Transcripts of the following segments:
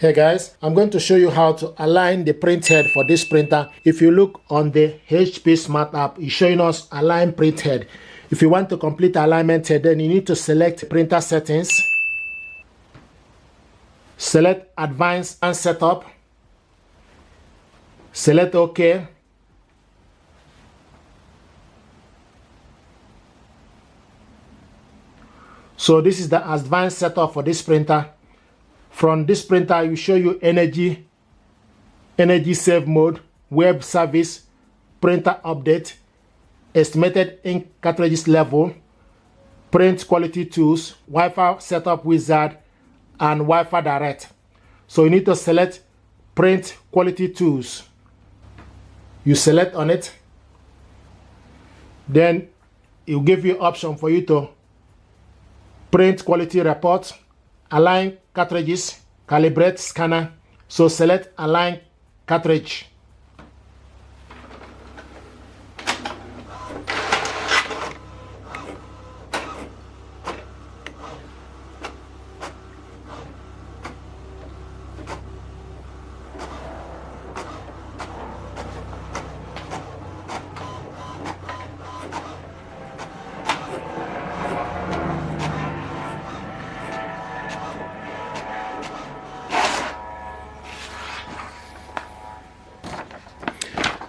Hey guys, I'm going to show you how to align the print head for this printer. If you look on the HP Smart app, it's showing us align print head. If you want to complete alignment here, then you need to select printer settings, select advanced and setup, select OK. So this is the advanced setup for this printer. From this printer, I will show you energy save mode, web service, printer update, estimated ink cartridges level, print quality tools, Wi-Fi setup wizard, and Wi-Fi direct. So you need to select print quality tools. You select on it, then it will give you option for you to print quality report, align cartridges, calibrate scanner. So select align cartridge.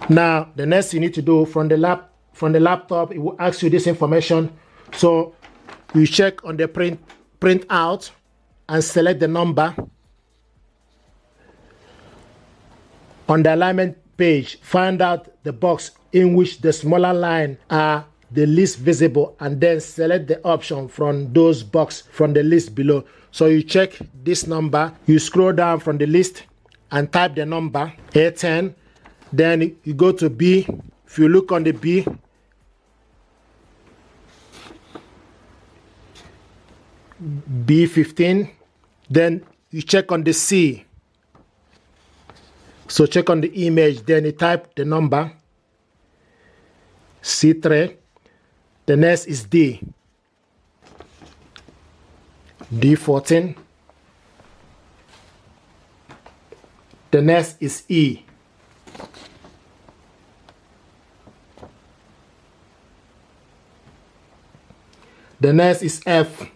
Now, the next you need to do from the laptop, it will ask you this information. So you check on the print out and select the number. On the alignment page, find out the box in which the smaller line are the least visible, and then select the option from those boxes from the list below. So you check this number, you scroll down from the list and type the number A10. Then you go to B. If you look on the B, B15, then you check on the C. So check on the image, then you type the number C3. The next is D, D14. The next is E. The next is F.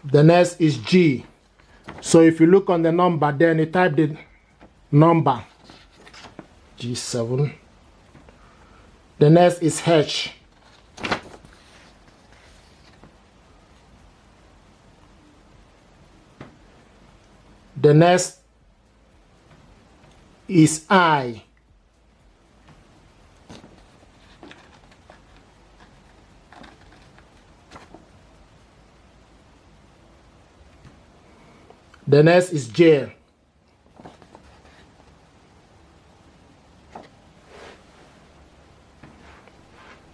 The next is G. So if you look on the number, then you type the number G7. The next is H. The next is I. The next is J.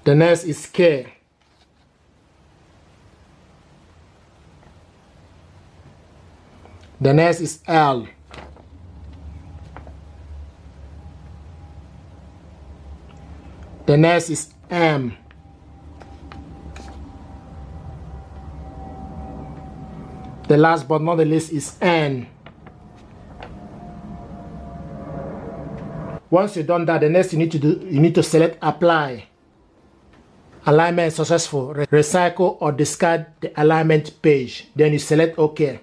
The next is K. The next is L. The next is M. The last but not the least is N. Once you've done that, the next you need to select apply. Alignment successful. Recycle or discard the alignment page. Then you select OK.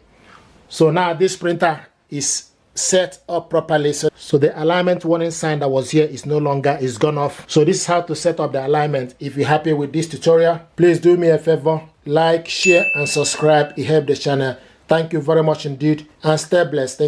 So now this printer is set up properly. So the alignment warning sign that was here is no longer, is gone off. So this is how to set up the alignment. If you're happy with this tutorial, please do me a favor. Like, share, and subscribe. It helps the channel. Thank you very much indeed, and stay blessed.